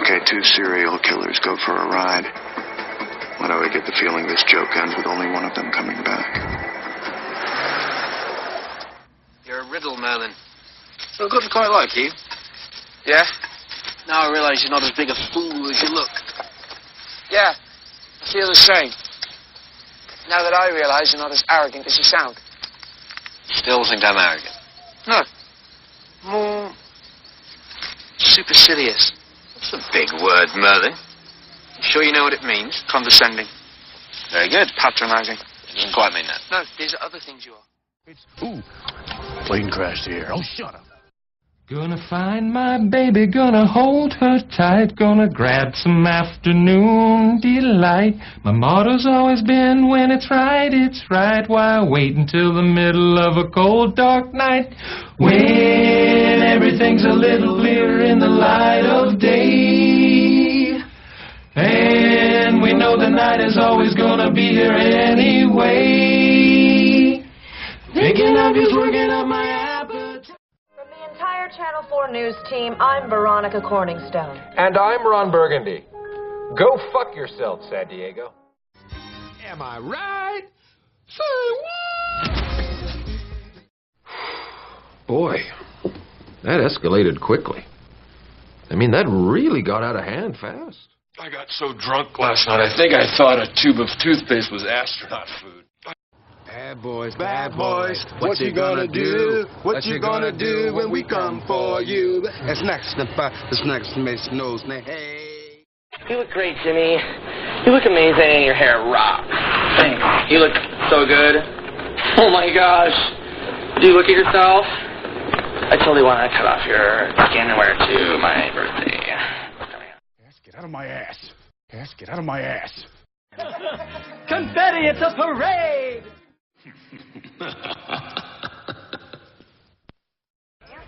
Okay, two serial killers go for a ride. Why do I get the feeling this joke ends with only one of them coming back? You're a riddle, Merlin. Well, good, quite like you. Yeah? Now I realize you're not as big a fool as you look. Yeah, I feel the same. Now that I realize you're not as arrogant as you sound. Still think I'm arrogant? No. More supercilious. That's a big word, Merlin. You sure you know what it means? Condescending. Very good. Patronizing. It doesn't quite mean that. No, these are other things you are. Ooh, plane crashed here. Oh, shut up. Gonna find my baby, gonna hold her tight, gonna grab some afternoon delight. My motto's always been, when it's right, why wait until the middle of a cold, dark night? When everything's a little clearer in the light of day. And we know the night is always gonna be here anyway. Thinking of you's working up my appetite. From the entire Channel 4 News team, I'm Veronica Corningstone. And I'm Ron Burgundy. Go fuck yourself, San Diego. Am I right? Say what? Boy, that escalated quickly. I mean, that really got out of hand fast. I got so drunk last night, I think I thought a tube of toothpaste was astronaut food. Bad boys, what you gonna do? What you gonna do when we come for you? It's next to this next to Miss Nose. Hey. You look great, Jimmy. You look amazing. Your hair rocks. Thanks. You look so good. Oh my gosh. Do you look at yourself? I totally want to cut off your skin and wear it to my birthday. Yes, get out of my ass. Yes, get out of my ass. Confetti, it's a parade! You've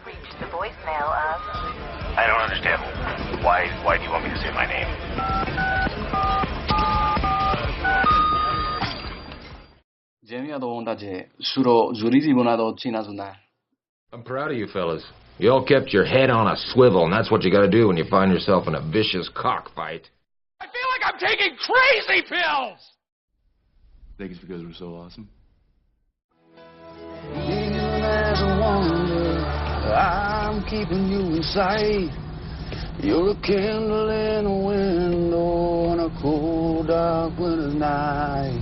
reached the voicemail of... I don't understand. Why do you want me to say my name? I'm proud of you fellas. You all kept your head on a swivel, and that's what you gotta do when you find yourself in a vicious cockfight. I feel like I'm taking crazy pills! Think it's because we're so awesome? As a wonder, I'm keeping you in sight. You're a candle in a window on a cold, dark winter's night.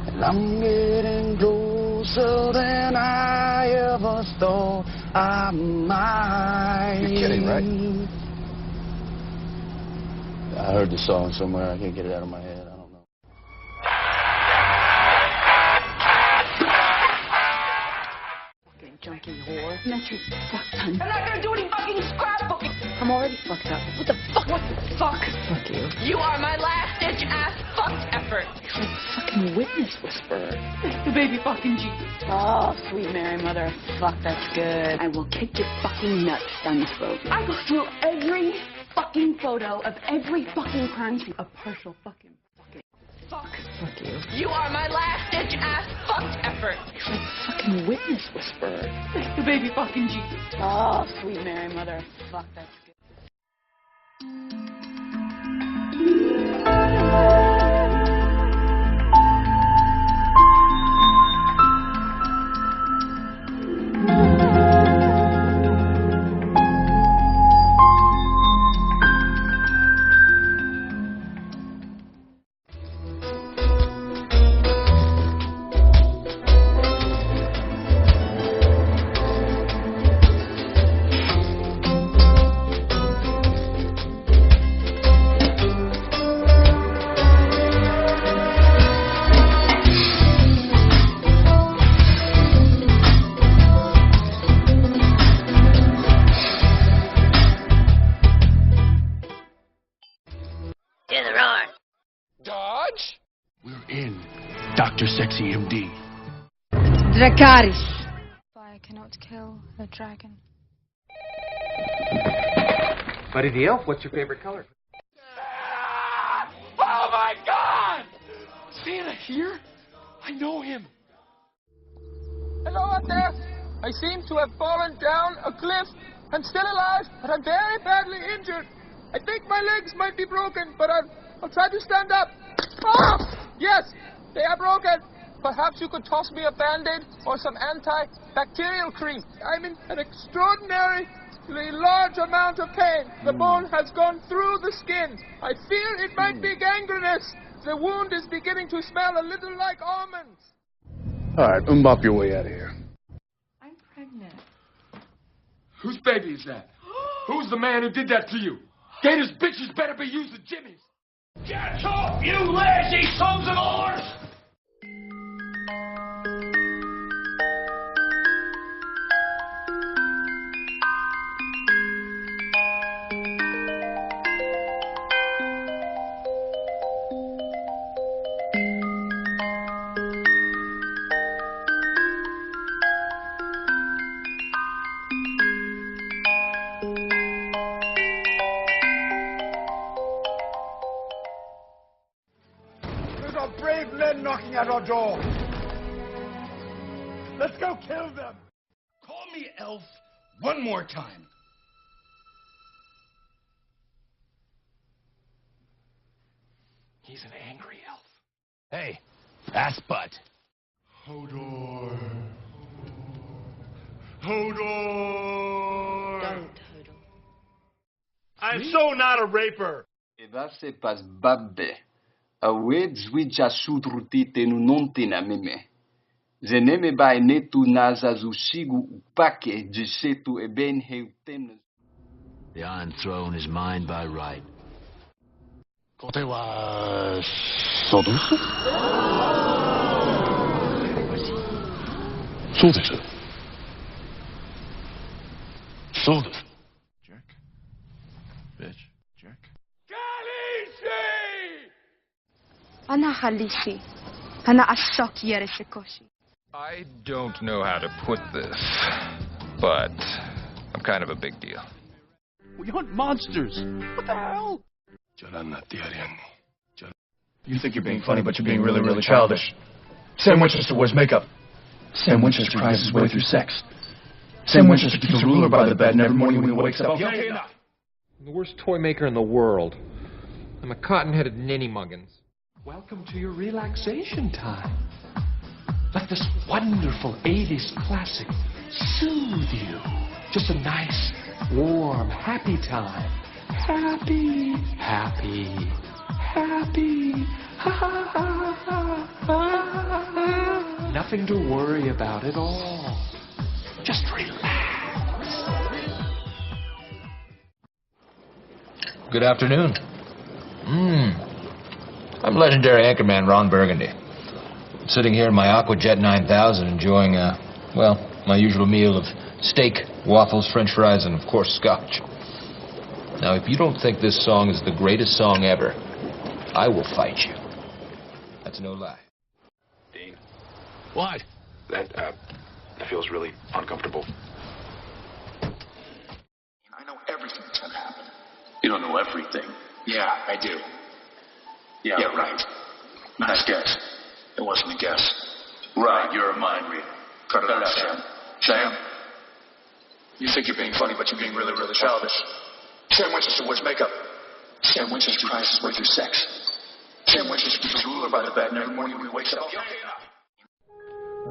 And I'm getting closer than I ever thought I might. You're kidding, right? I heard the song somewhere. I can't get it out of my head. I don't know. Fucking junkie whore. Not your fuck, son. I'm not gonna do any fucking scrapbooking. I'm already fucked up. What the fuck? What the fuck? Fuck you. You are my last-ditch ass fucked effort. You're like fucking witness whisperer. The baby fucking Jesus. Oh, sweet Mary, mother of fuck, that's good. I will kick your fucking nuts down your throat. I go through every fucking photo of every fucking crime scene. A partial fucking fuck. Fuck you. You are my last-ditch ass fucked effort. You're like fucking witness whisperer. The baby fucking Jesus. Oh, sweet Mary, mother of fuck, that's good. Dodge? We're in Dr. Sexy MD. Dracarys. Fire cannot kill a dragon. Buddy the Elf, what's your favorite color? Oh my God! Santa here? I know him. Hello out there. I seem to have fallen down a cliff. I'm still alive, but I'm very badly injured. I think my legs might be broken, but I'll try to stand up. Ah! Yes, they are broken. Perhaps you could toss me a Band-Aid or some antibacterial cream. I'm in an extraordinarily large amount of pain. The bone has gone through the skin. I fear it might be gangrenous. The wound is beginning to smell a little like almonds. All right, umbop your way out of here. I'm pregnant. Whose baby is that? Who's the man who did that to you? Gators bitches better be using Jimmy's. Get off, you lazy sons of whores! Brave men knocking at our door. Let's go kill them. Call me elf one more time. He's an angry elf. Hey, ass butt. Hodor. Hodor. Don't, Hodor. I'm so not a raper. Eva se pas babbe. Awed zwija sudruti tenu nontina meme. Zeneme ba netu nazazusigu upake jisetu eben heuten. The Iron Throne is mine by right. Kote wa sodusu? Sodusu. Sodusu. Jerk. Bitch. Jerk. أنا خليشي أنا أشوك يرشكوشي. I don't know how to put this, but I'm kind of a big deal. We hunt monsters. What the hell? You think you're being funny, but you're being really, really childish. Sam Winchester wears makeup. Sam Winchester cries his way through sex. Sam Winchester keeps a ruler by the bed, and every morning when he wakes up... Okay, enough. I'm the worst toy maker in the world. I'm a cotton-headed ninny-muggins. Welcome to your relaxation time. Let this wonderful 80s classic soothe you. Just a nice, warm, happy time. Happy, happy, happy. Ha, ha, ha, ha, ha. Nothing to worry about at all. Just relax. Good afternoon. I'm legendary anchorman Ron Burgundy. I'm sitting here in my Aquajet 9000 enjoying, well, my usual meal of steak, waffles, french fries, and, of course, scotch. Now, if you don't think this song is the greatest song ever, I will fight you. That's no lie. Dean. What? That feels really uncomfortable. I know everything that's gonna happen. You don't know everything. Yeah, I do. Yeah, right. Nice guess. It wasn't a guess. Right, you're a mind reader. Cut it out, Sam. Sam, you think you're being funny, but you're being really, really childish. Sam Winchester wears makeup. Sam Winchester cries his way through sex. Sam Winchester keeps a ruler by the bed, and every morning when he wakes up...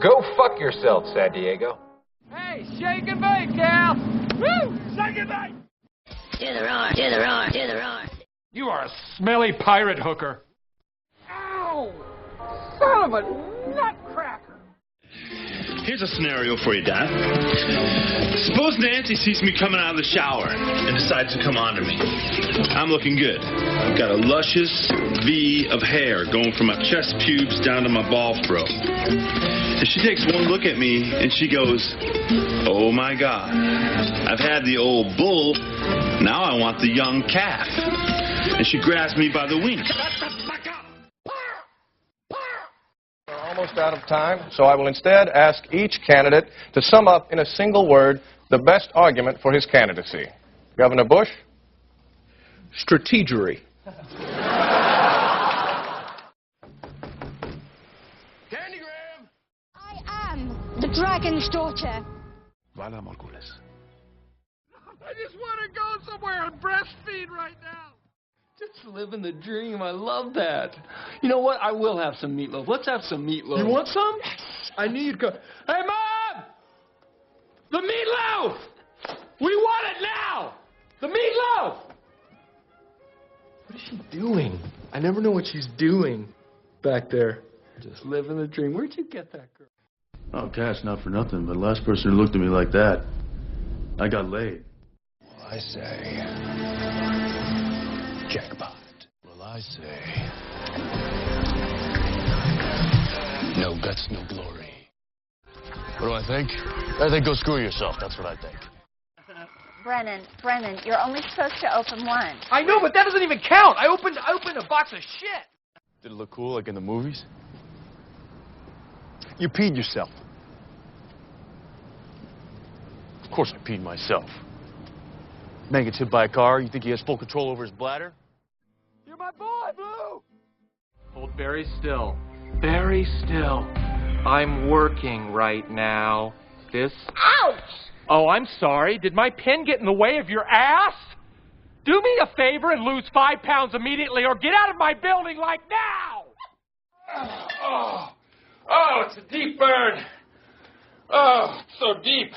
Go fuck yourself, San Diego. Hey, shake and bake, Cal. Woo! Shake and bake. Do the roar, do the roar, do the roar. You are a smelly pirate hooker. Ow! Son of a nutcracker. Here's a scenario for you, Dad. Suppose Nancy sees me coming out of the shower and decides to come onto me. I'm looking good. I've got a luscious V of hair going from my chest pubes down to my ball throat. And she takes one look at me and she goes, "Oh my God, I've had the old bull, now I want the young calf." And she grabs me by the wing. We're almost out of time, so I will instead ask each candidate to sum up in a single word the best argument for his candidacy. Governor Bush? Strategery. I am the dragon's daughter. Vala Morgulis. I just want to go somewhere and breastfeed right now. Just living the dream. I love that. You know what? I will have some meatloaf. Let's have some meatloaf. You want some? Yes. I knew you'd go. Hey, Mom! The meatloaf! We want it now! The meatloaf! What is she doing? I never know what she's doing back there. Just living the dream. Where'd you get that girl? Oh, gosh, not for nothing, but the last person who looked at me like that, I got laid. Well, I say... jackpot. Well, I say... no guts, no glory. What do I think? I think go screw yourself. That's what I think. Brennan, you're only supposed to open one. I know, but that doesn't even count. I opened a box of shit. Did it look cool, like in the movies? You peed yourself. Of course I peed myself. Man gets hit by a car, you think he has full control over his bladder? You're my boy, Blue! Hold very still. Very still. I'm working right now. This... Ouch! Oh, I'm sorry. Did my pen get in the way of your ass? Do me a favor and lose 5 pounds immediately or get out of my building like now! Oh, it's a deep burn. Oh, it's so deep.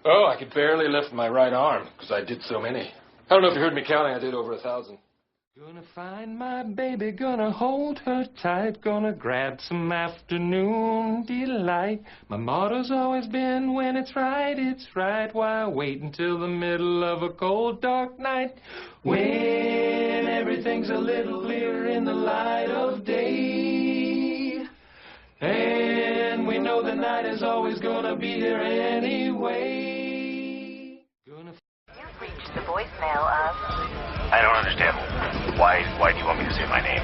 Oh, I could barely lift my right arm because I did so many. I don't know if you heard me counting. I did over 1,000. Gonna find my baby, gonna hold her tight, gonna grab some afternoon delight. My motto's always been, when it's right, why wait until the middle of a cold, dark night? When everything's a little clearer in the light of day. And we know the night is always gonna be here anyway. You've reached the voicemail of... I don't understand. Why do you want me to say my name?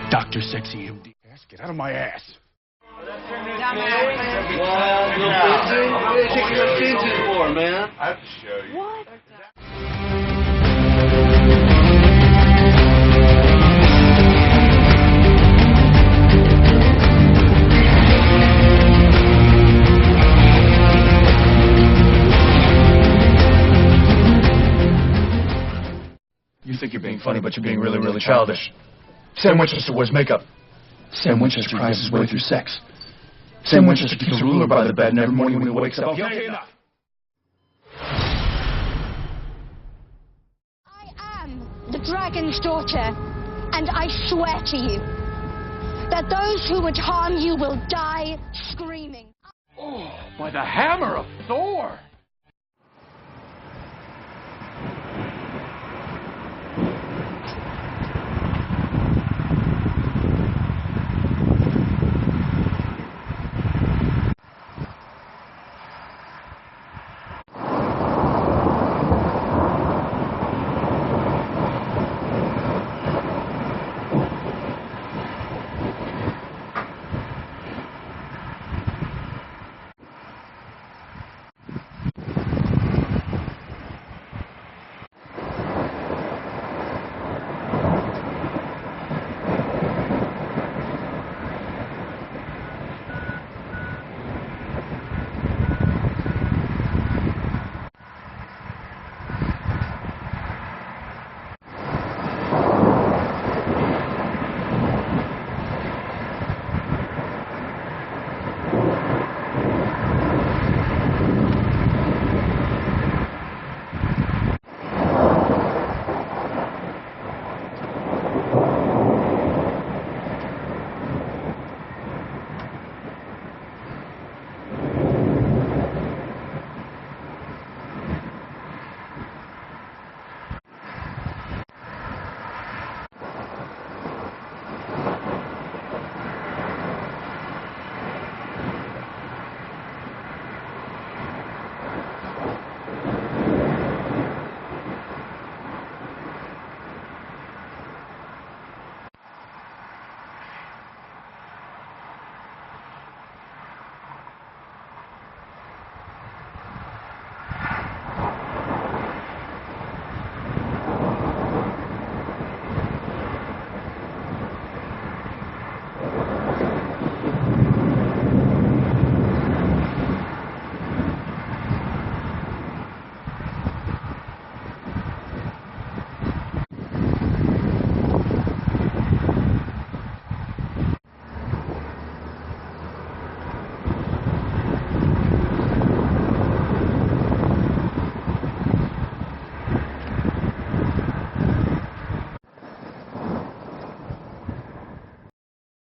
Dr. Sexy MD. Get out of my ass. What are you taking your attention for, man? I have to show you. What? You think you're being funny, but you're being really, really childish. Sam Winchester wears makeup. Sam Winchester cries his way through sex. Sam Winchester keeps a ruler by the bed, and every morning when he wakes up... Okay, enough. I am the dragon's daughter, and I swear to you that those who would harm you will die screaming. Oh, by the hammer of Thor!